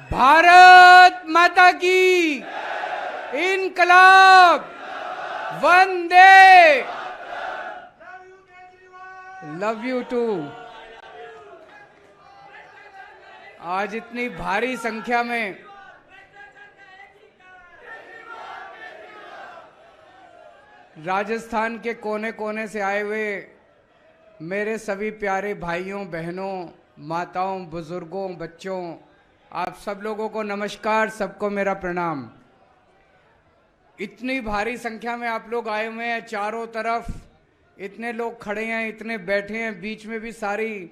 भारत माता की इनकलाब, वंदे, लव यू टू। आज इतनी भारी संख्या में राजस्थान के कोने कोने से आए हुए मेरे सभी प्यारे भाइयों, बहनों, माताओं, बुजुर्गों, बच्चों, आप सब लोगों को नमस्कार, सबको मेरा प्रणाम। इतनी भारी संख्या में आप लोग आए हुए हैं, चारों तरफ इतने लोग खड़े हैं, इतने बैठे हैं, बीच में भी सारी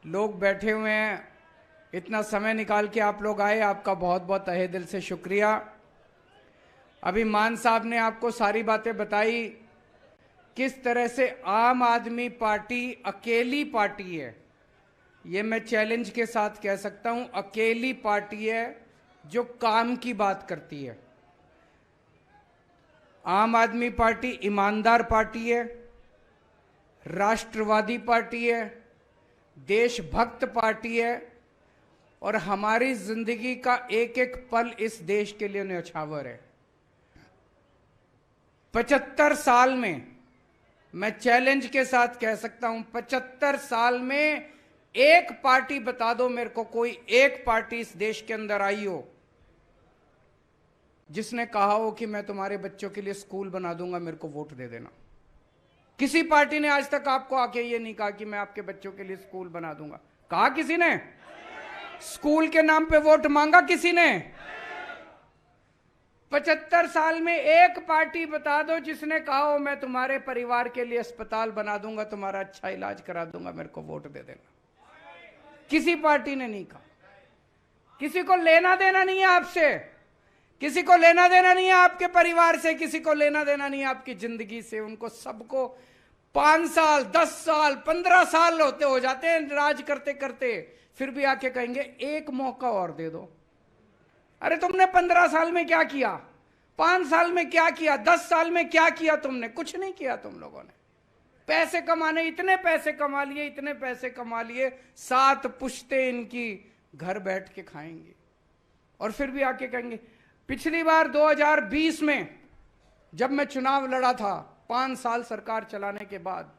लोग बैठे हुए हैं। इतना समय निकाल के आप लोग आए, आपका बहुत बहुत तहे दिल से शुक्रिया। अभी मान साहब ने आपको सारी बातें बताई, किस तरह से आम आदमी पार्टी अकेली पार्टी है। ये मैं चैलेंज के साथ कह सकता हूं, अकेली पार्टी है जो काम की बात करती है। आम आदमी पार्टी ईमानदार पार्टी है, राष्ट्रवादी पार्टी है, देशभक्त पार्टी है और हमारी जिंदगी का एक एक पल इस देश के लिए न्यौछावर है। 75 साल में, मैं चैलेंज के साथ कह सकता हूं, 75 साल में एक पार्टी बता दो मेरे को, कोई एक पार्टी इस देश के अंदर आई हो जिसने कहा हो कि मैं तुम्हारे बच्चों के लिए स्कूल बना दूंगा, मेरे को वोट दे देना। किसी पार्टी ने आज तक आपको आके ये नहीं कहा कि मैं आपके बच्चों के लिए स्कूल बना दूंगा। कहा किसी ने? स्कूल के नाम पे वोट मांगा किसी ने? 75 साल में एक पार्टी बता दो जिसने कहा हो मैं तुम्हारे परिवार के लिए अस्पताल बना दूंगा, तुम्हारा अच्छा इलाज करा दूंगा, मेरे को वोट दे देना। किसी पार्टी ने नहीं कहा। किसी को लेना देना नहीं है आपसे, किसी को लेना देना नहीं है आपके परिवार से, किसी को लेना देना नहीं है आपकी जिंदगी से। उनको सबको 5 साल, 10 साल, 15 साल होते हो जाते हैं राज करते करते, फिर भी आके कहेंगे एक मौका और दे दो। अरे तुमने 15 साल में क्या किया? 5 साल में क्या किया? 10 साल में क्या किया तुमने? कुछ नहीं किया तुम लोगों ने। पैसे कमाने, इतने पैसे कमा लिए, इतने पैसे कमा लिए, 7 पुश्ते इनकी घर बैठ के खाएंगे और फिर भी आके कहेंगे। पिछली बार 2020 में जब मैं चुनाव लड़ा था, 5 साल सरकार चलाने के बाद,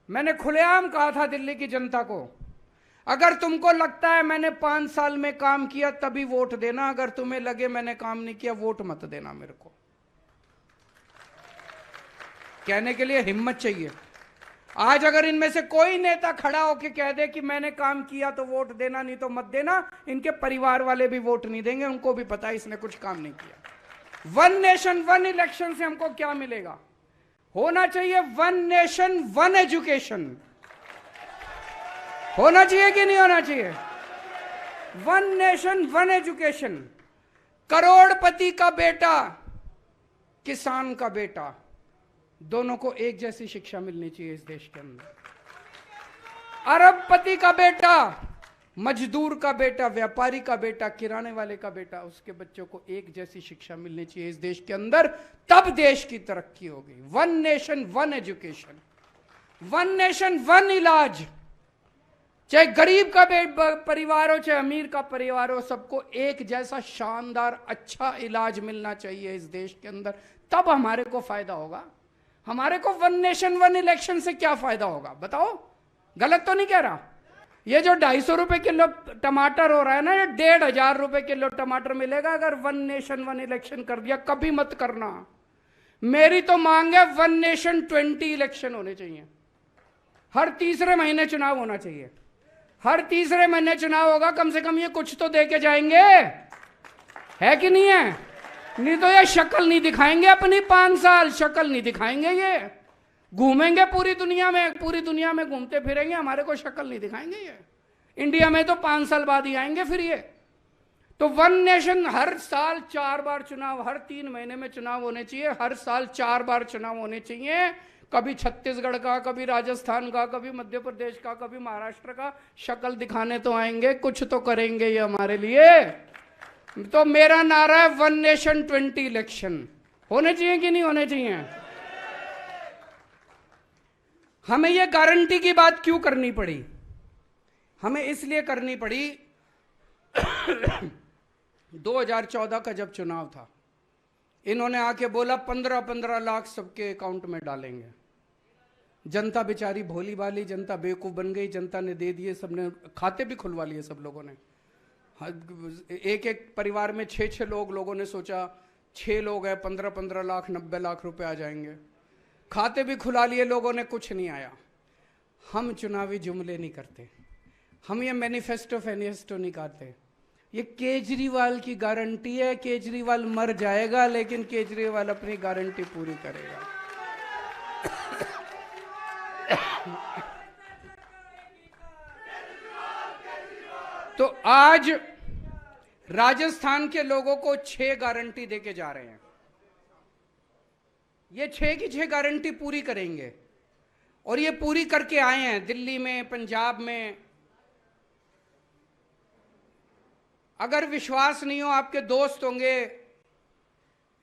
मैंने खुलेआम कहा था दिल्ली की जनता को, अगर तुमको लगता है मैंने 5 साल में काम किया तभी वोट देना, अगर तुम्हें लगे मैंने काम नहीं किया वोट मत देना। मेरे को कहने के लिए हिम्मत चाहिए। आज अगर इनमें से कोई नेता खड़ा होकर कह दे कि मैंने काम किया तो वोट देना, नहीं तो मत देना, इनके परिवार वाले भी वोट नहीं देंगे, उनको भी पता है इसने कुछ काम नहीं किया। 1 नेशन 1 इलेक्शन से हमको क्या मिलेगा? होना चाहिए 1 नेशन 1 एजुकेशन। होना चाहिए कि नहीं होना चाहिए? 1 नेशन 1 एजुकेशन। करोड़पति का बेटा, किसान का बेटा, दोनों को एक जैसी शिक्षा मिलनी चाहिए इस देश के अंदर। अरबपति का बेटा, मजदूर का बेटा, व्यापारी का बेटा, किराने वाले का बेटा, उसके बच्चों को एक जैसी शिक्षा मिलनी चाहिए इस देश के अंदर, तब देश की तरक्की होगी। 1 नेशन 1 एजुकेशन, 1 नेशन 1 इलाज। चाहे गरीब का परिवार हो, चाहे अमीर का परिवार हो, सबको एक जैसा शानदार अच्छा इलाज मिलना चाहिए इस देश के अंदर, तब हमारे को फायदा होगा। हमारे को 1 नेशन 1 इलेक्शन से क्या फायदा होगा बताओ? गलत तो नहीं कह रहा? ये जो 250 रुपए किलो टमाटर हो रहा है ना, ये 1500 रुपए किलो टमाटर मिलेगा अगर 1 नेशन 1 इलेक्शन कर दिया। कभी मत करना। मेरी तो मांग है 1 नेशन 20 इलेक्शन होने चाहिए। हर तीसरे महीने चुनाव होना चाहिए। हर तीसरे महीने चुनाव होगा, कम से कम ये कुछ तो दे के जाएंगे, है कि नहीं है? नहीं तो ये शक्ल नहीं दिखाएंगे अपनी। 5 साल शक्ल नहीं दिखाएंगे, ये घूमेंगे पूरी दुनिया में घूमते फिरेंगे, हमारे को शक्ल नहीं दिखाएंगे। ये इंडिया में तो 5 साल बाद ही आएंगे फिर ये। तो 1 नेशन, हर साल 4 बार चुनाव, हर 3 महीने में चुनाव होने चाहिए, हर साल 4 बार चुनाव होने चाहिए। कभी छत्तीसगढ़ का, कभी राजस्थान का, कभी मध्य प्रदेश का, कभी महाराष्ट्र का। शक्ल दिखाने तो आएंगे, कुछ तो करेंगे ये हमारे लिए। तो मेरा नारा है 1 नेशन 20 इलेक्शन। होने चाहिए कि नहीं होने चाहिए? हमें यह गारंटी की बात क्यों करनी पड़ी? हमें इसलिए करनी पड़ी 2014 का जब चुनाव था, इन्होंने आके बोला 15-15 लाख सबके अकाउंट में डालेंगे। जनता बेचारी भोली भाली, जनता बेवकूफ बन गई, जनता ने दे दिए, सबने खाते भी खुलवा लिए सब लोगों ने। एक एक परिवार में 6-6 लोगों ने सोचा 6 लोग हैं, 15-15 लाख 90 लाख रुपए आ जाएंगे। खाते भी खुला लिए लोगों ने, कुछ नहीं आया। हम चुनावी जुमले नहीं करते, हम ये मैनिफेस्टो नहीं करते। ये केजरीवाल की गारंटी है, केजरीवाल मर जाएगा लेकिन केजरीवाल अपनी गारंटी पूरी करेगा। तो आज राजस्थान के लोगों को 6 गारंटी देके जा रहे हैं। ये 6 की 6 गारंटी पूरी करेंगे और ये पूरी करके आए हैं दिल्ली में, पंजाब में। अगर विश्वास नहीं हो, आपके दोस्त होंगे,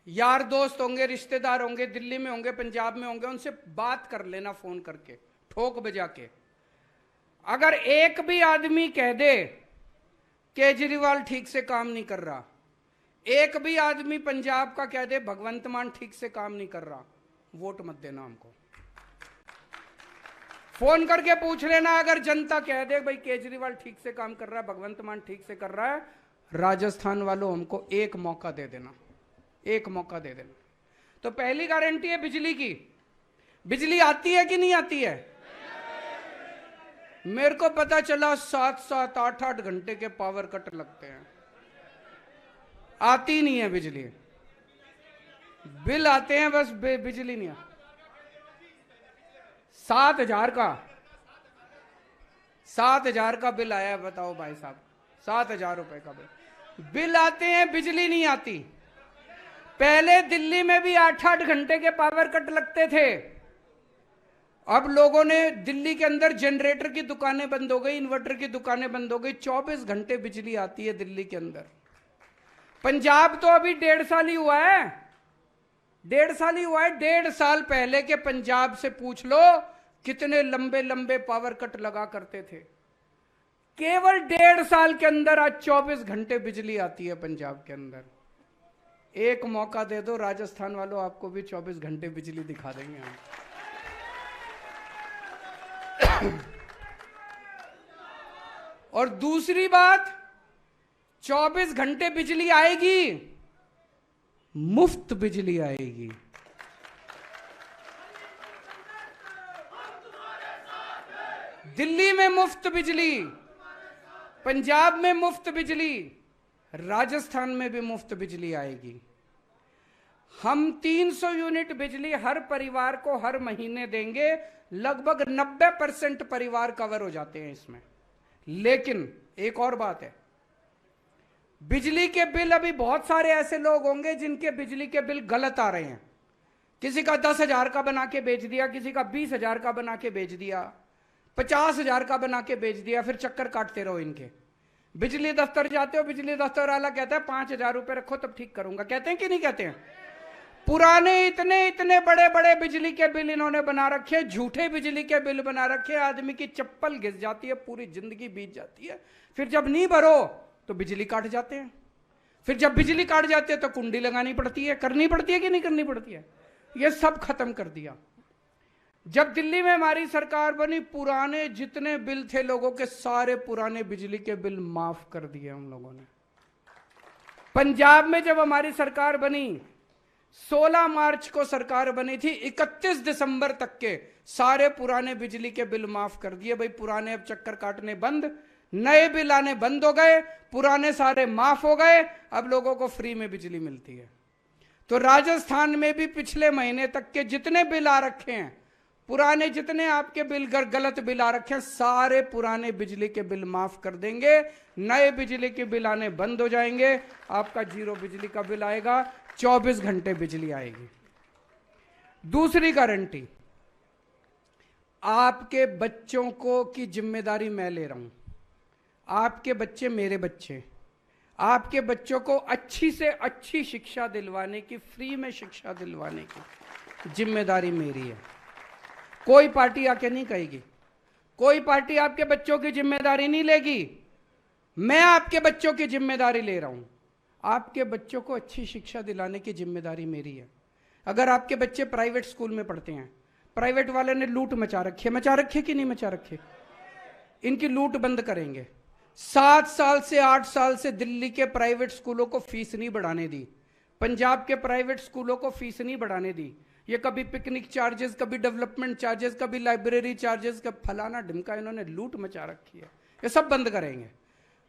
यार दोस्त होंगे, रिश्तेदार होंगे, दिल्ली में होंगे, पंजाब में होंगे, उनसे बात कर लेना फोन करके, ठोक बजा के। अगर एक भी आदमी कह दे केजरीवाल ठीक से काम नहीं कर रहा, एक भी आदमी पंजाब का कह दे भगवंत मान ठीक से काम नहीं कर रहा, वोट मत देना हमको। फोन करके पूछ लेना, अगर जनता कह दे भाई केजरीवाल ठीक से काम कर रहा है, भगवंत मान ठीक से कर रहा है, राजस्थान वालों हमको एक मौका दे देना, एक मौका दे देना। तो पहली गारंटी है बिजली की। बिजली आती है कि नहीं आती है? मेरे को पता चला 7-7, 8-8 घंटे के पावर कट लगते हैं, आती नहीं है बिजली। बिल आते हैं बस, बिजली नहीं आती। 7,000 का बिल आया, बताओ भाई साहब, 7,000 रुपए का बिल आते हैं, बिजली नहीं आती। पहले दिल्ली में भी 8-8 घंटे के पावर कट लगते थे। अब लोगों ने, दिल्ली के अंदर जनरेटर की दुकानें बंद हो गई, इन्वर्टर की दुकानें बंद हो गई, 24 घंटे बिजली आती है दिल्ली के अंदर। पंजाब तो अभी 1.5 साल ही हुआ है, 1.5 साल ही हुआ है। 1.5 साल पहले के पंजाब से पूछ लो कितने लंबे लंबे पावर कट लगा करते थे। केवल 1.5 साल के अंदर आज 24 घंटे बिजली आती है पंजाब के अंदर। एक मौका दे दो राजस्थान वालों, आपको भी 24 घंटे बिजली दिखा देंगे हम। और दूसरी बात, 24 घंटे बिजली आएगी, मुफ्त बिजली आएगी। दिल्ली में मुफ्त बिजली, पंजाब में मुफ्त बिजली, राजस्थान में भी मुफ्त बिजली आएगी। हम 300 यूनिट बिजली हर परिवार को हर महीने देंगे। लगभग 90% परिवार कवर हो जाते हैं इसमें। लेकिन एक और बात है, बिजली के बिल, अभी बहुत सारे ऐसे लोग होंगे जिनके बिजली के बिल गलत आ रहे हैं। किसी का 10,000 का बना के बेच दिया, किसी का 20,000 का बना के बेच दिया, 50,000 का बना के बेच दिया, फिर चक्कर काटते रहो इनके। बिजली दफ्तर जाते हो, बिजली दफ्तर वाला कहता है 5,000 रुपए रखो तब ठीक करूंगा। कहते हैं कि नहीं कहते हैं? पुराने इतने बड़े बड़े बिजली के बिल इन्होंने बना रखे, झूठे बिजली के बिल बना रखे। आदमी की चप्पल घिस जाती है, पूरी जिंदगी बीत जाती है। फिर जब नहीं भरो तो बिजली काट जाते हैं, फिर जब बिजली काट जाती है तो कुंडी लगानी पड़ती है। करनी पड़ती है कि नहीं करनी पड़ती है? ये सब खत्म कर दिया। जब दिल्ली में हमारी सरकार बनी, पुराने जितने बिल थे लोगों के, सारे पुराने बिजली के बिल माफ कर दिए हम लोगों ने। पंजाब में जब हमारी सरकार बनी, 16 मार्च को सरकार बनी थी, 31 दिसंबर तक के सारे पुराने बिजली के बिल माफ कर दिए। भाई पुराने अब चक्कर काटने बंद, नए बिल आने बंद हो गए, पुराने सारे माफ हो गए, अब लोगों को फ्री में बिजली मिलती है। तो राजस्थान में भी पिछले महीने तक के जितने बिल आ रखे हैं, पुराने जितने आपके बिल गलत बिल आ रखे हैं, सारे पुराने बिजली के बिल माफ कर देंगे। नए बिजली के बिल आने बंद हो जाएंगे, आपका 0 बिजली का बिल आएगा, 24 घंटे बिजली आएगी। दूसरी गारंटी, आपके बच्चों को की जिम्मेदारी मैं ले रहा हूं। आपके बच्चे मेरे बच्चे, आपके बच्चों को अच्छी से अच्छी शिक्षा दिलवाने की, फ्री में शिक्षा दिलवाने की जिम्मेदारी मेरी है। कोई पार्टी आके नहीं कहेगी, कोई पार्टी आपके बच्चों की जिम्मेदारी नहीं लेगी। मैं आपके बच्चों की जिम्मेदारी ले रहा हूं। आपके बच्चों को अच्छी शिक्षा दिलाने की जिम्मेदारी मेरी है। अगर आपके बच्चे प्राइवेट स्कूल में पढ़ते हैं, प्राइवेट वाले ने लूट मचा रखी कि नहीं मचा रखी, इनकी लूट बंद करेंगे। 7 साल से 8 साल से दिल्ली के प्राइवेट स्कूलों को फीस नहीं बढ़ाने दी, पंजाब के प्राइवेट स्कूलों को फीस नहीं बढ़ाने दी। ये कभी पिकनिक चार्जेस, कभी डेवलपमेंट चार्जेस, कभी लाइब्रेरी चार्जेस, कभी फलाना ढिमका, इन्होंने लूट मचा रखी है। ये सब बंद करेंगे।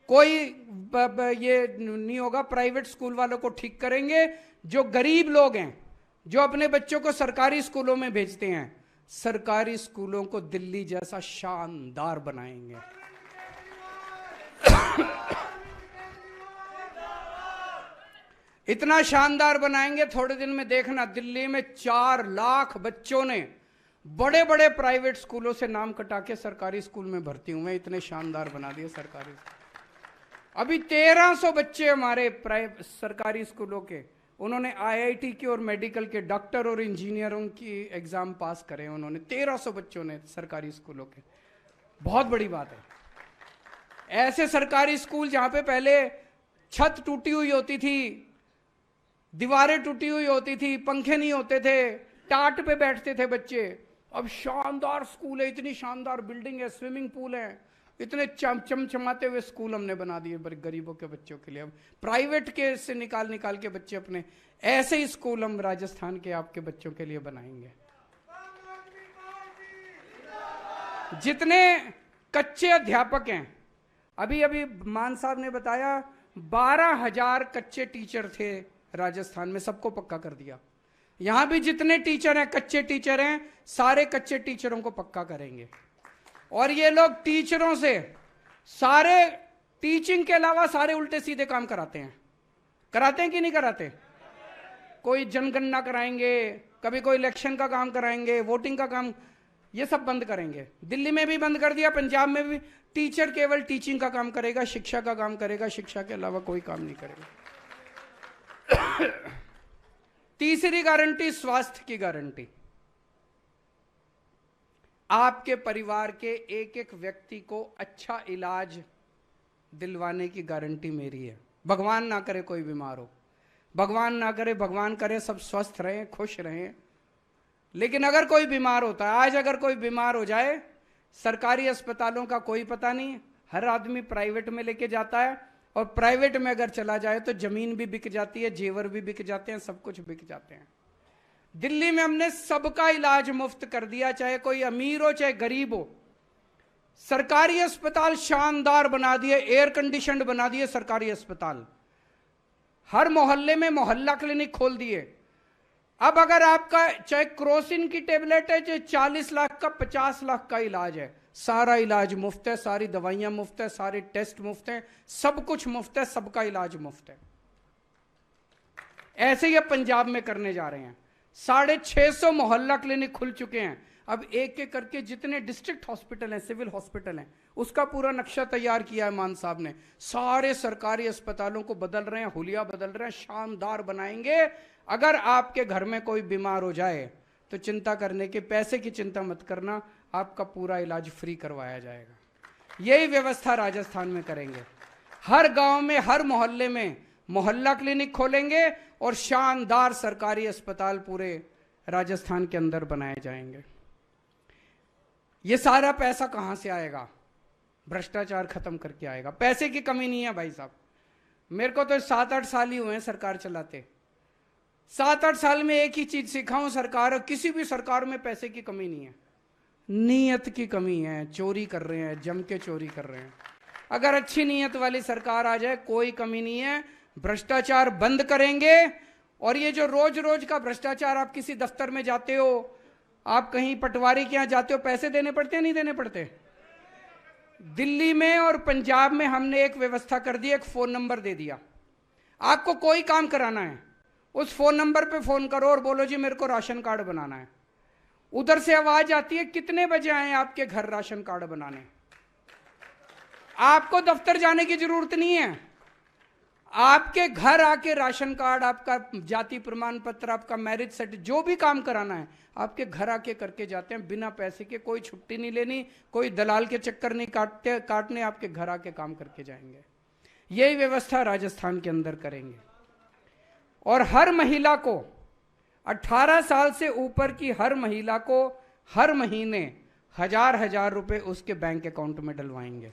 कोई ये नहीं होगा। प्राइवेट स्कूल वालों को ठीक करेंगे। जो गरीब लोग हैं, जो अपने बच्चों को सरकारी स्कूलों में भेजते हैं, सरकारी स्कूलों को दिल्ली जैसा शानदार बनाएंगे। इतना शानदार बनाएंगे, थोड़े दिन में देखना, दिल्ली में 4 लाख बच्चों ने बड़े बड़े प्राइवेट स्कूलों से नाम कटा के सरकारी स्कूल में भर्ती हुए। इतने शानदार बना दिए सरकारी। अभी 1300 बच्चे हमारे सरकारी स्कूलों के, उन्होंने आईआईटी की और मेडिकल के डॉक्टर और इंजीनियरों की एग्जाम पास करे उन्होंने। 1300 बच्चों ने सरकारी स्कूलों के। बहुत बड़ी बात है। ऐसे सरकारी स्कूल जहां पे पहले छत टूटी हुई होती थी, दीवारें टूटी हुई होती थी, पंखे नहीं होते थे, टाट पे बैठते थे बच्चे, अब शानदार स्कूल है, इतनी शानदार बिल्डिंग है, स्विमिंग पूल है, इतने चमचमाते हुए स्कूल हमने बना दिए गरीबों के बच्चों के लिए। अब प्राइवेट के से निकाल के बच्चे अपने, ऐसे ही स्कूल हम राजस्थान के आपके बच्चों के लिए बनाएंगे। जितने कच्चे अध्यापक हैं, अभी मान साहब ने बताया 12,000 कच्चे टीचर थे राजस्थान में, सबको पक्का कर दिया। यहां भी जितने टीचर हैं, कच्चे टीचर हैं, सारे कच्चे टीचरों को पक्का करेंगे। और ये लोग टीचरों से सारे टीचिंग के अलावा सारे उल्टे सीधे काम कराते हैं कि नहीं कराते? कोई जनगणना कराएंगे, कभी कोई इलेक्शन का काम कराएंगे, वोटिंग का काम, ये सब बंद करेंगे। दिल्ली में भी बंद कर दिया, पंजाब में भी। टीचर केवल टीचिंग का काम करेगा, शिक्षा का काम करेगा, शिक्षा के अलावा कोई काम नहीं करेगा। तीसरी गारंटी, स्वास्थ्य की गारंटी। आपके परिवार के एक एक व्यक्ति को अच्छा इलाज दिलवाने की गारंटी मेरी है। भगवान ना करे कोई बीमार हो, भगवान ना करे, भगवान करे सब स्वस्थ रहें, खुश रहें। लेकिन अगर कोई बीमार होता है, आज अगर कोई बीमार हो जाए, सरकारी अस्पतालों का कोई पता नहीं, हर आदमी प्राइवेट में लेके जाता है, और प्राइवेट में अगर चला जाए तो जमीन भी बिक जाती है, जेवर भी बिक जाते हैं, सब कुछ बिक जाते हैं। दिल्ली में हमने सबका इलाज मुफ्त कर दिया, चाहे कोई अमीर हो चाहे गरीब हो। सरकारी अस्पताल शानदार बना दिए, एयर कंडीशनड बना दिए सरकारी अस्पताल। हर मोहल्ले में मोहल्ला क्लिनिक खोल दिए। अब अगर आपका चाहे क्रोसिन की टेबलेट है, चाहे 40 लाख का 50 लाख का इलाज है, सारा इलाज मुफ्त है, सारी दवाइयां मुफ्त है, सारे टेस्ट मुफ्त हैं, सब कुछ मुफ्त है, सबका इलाज मुफ्त है। ऐसे ही अब पंजाब में करने जा रहे हैं। 650 मोहल्ला क्लिनिक खुल चुके हैं। अब एक एक करके जितने डिस्ट्रिक्ट हॉस्पिटल हैं, सिविल हॉस्पिटल हैं, उसका पूरा नक्शा तैयार किया है मान साहब ने। सारे सरकारी अस्पतालों को बदल रहे हैं, हुलिया बदल रहे हैं, शानदार बनाएंगे। अगर आपके घर में कोई बीमार हो जाए तो चिंता करने के, पैसे की चिंता मत करना, आपका पूरा इलाज फ्री करवाया जाएगा। यही व्यवस्था राजस्थान में करेंगे। हर गांव में, हर मोहल्ले में मोहल्ला क्लिनिक खोलेंगे और शानदार सरकारी अस्पताल पूरे राजस्थान के अंदर बनाए जाएंगे। ये सारा पैसा कहां से आएगा? भ्रष्टाचार खत्म करके आएगा। पैसे की कमी नहीं है भाई साहब। मेरे को तो 7-8 साल ही हुए हैं सरकार चलाते। 7-8 साल में एक ही चीज सीखा हूं, सरकार, किसी भी सरकार में पैसे की कमी नहीं है, नीयत की कमी है। चोरी कर रहे हैं, जम के चोरी कर रहे हैं। अगर अच्छी नीयत वाली सरकार आ जाए, कोई कमी नहीं है। भ्रष्टाचार बंद करेंगे। और ये जो रोज रोज का भ्रष्टाचार, आप किसी दफ्तर में जाते हो, आप कहीं पटवारी के यहां जाते हो, पैसे देने पड़ते हैं नहीं देने पड़ते? दिल्ली में और पंजाब में हमने एक व्यवस्था कर दी, एक फोन नंबर दे दिया। आपको कोई काम कराना है, उस फोन नंबर पे फोन करो और बोलो जी मेरे को राशन कार्ड बनाना है। उधर से आवाज आती है, कितने बजे आए आपके घर राशन कार्ड बनाने। आपको दफ्तर जाने की जरूरत नहीं है, आपके घर आके राशन कार्ड, आपका जाति प्रमाण पत्र, आपका मैरिज सर्टिफिकेट, जो भी काम कराना है आपके घर आके करके जाते हैं, बिना पैसे के। कोई छुट्टी नहीं लेनी, कोई दलाल के चक्कर नहीं काटने, आपके घर आके काम करके जाएंगे। यही व्यवस्था राजस्थान के अंदर करेंगे। और हर महिला को, 18 साल से ऊपर की हर महिला को हर महीने 1000 रुपए उसके बैंक अकाउंट में डलवाएंगे।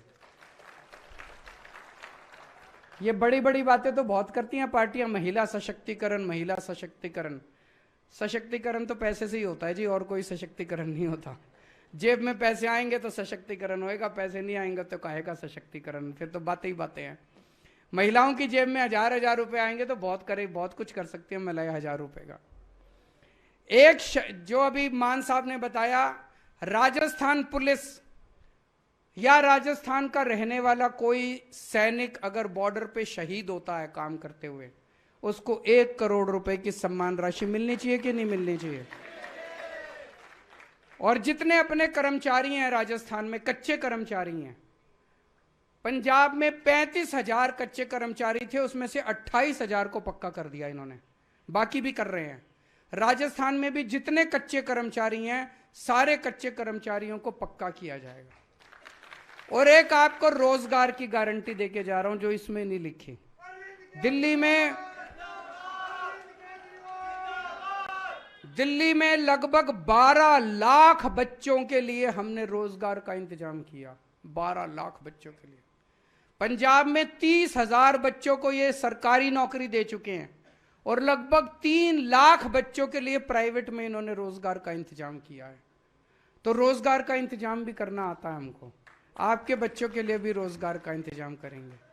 ये बड़ी बड़ी बातें तो बहुत करती हैं पार्टियां, महिला सशक्तिकरण, महिला सशक्तिकरण। सशक्तिकरण तो पैसे से ही होता है जी, और कोई सशक्तिकरण नहीं होता। जेब में पैसे आएंगे तो सशक्तिकरण होएगा, पैसे नहीं आएंगे तो काहे का सशक्तिकरण, फिर तो बातें ही बातें हैं। महिलाओं की जेब में 1000 रुपए आएंगे तो बहुत कुछ कर सकती है महिलाएं 1000 रुपए का। जो अभी मान साहब ने बताया, राजस्थान पुलिस या राजस्थान का रहने वाला कोई सैनिक अगर बॉर्डर पे शहीद होता है काम करते हुए, उसको 1 करोड़ रुपए की सम्मान राशि मिलनी चाहिए कि नहीं मिलनी चाहिए? और जितने अपने कर्मचारी हैं राजस्थान में, कच्चे कर्मचारी हैं, पंजाब में 35,000 कच्चे कर्मचारी थे, उसमें से 28,000 को पक्का कर दिया इन्होंने, बाकी भी कर रहे हैं। राजस्थान में भी जितने कच्चे कर्मचारी हैं, सारे कच्चे कर्मचारियों को पक्का किया जाएगा। और एक आपको रोजगार की गारंटी देके जा रहा हूं जो इसमें नहीं लिखी। दिल्ली में लगभग 12 लाख बच्चों के लिए हमने रोजगार का इंतजाम किया, 12 लाख बच्चों के लिए। पंजाब में 30,000 बच्चों को ये सरकारी नौकरी दे चुके हैं, और लगभग 3 लाख बच्चों के लिए प्राइवेट में इन्होंने रोजगार का इंतजाम किया है। तो रोजगार का इंतजाम भी करना आता है हमको, आपके बच्चों के लिए भी रोजगार का इंतजाम करेंगे।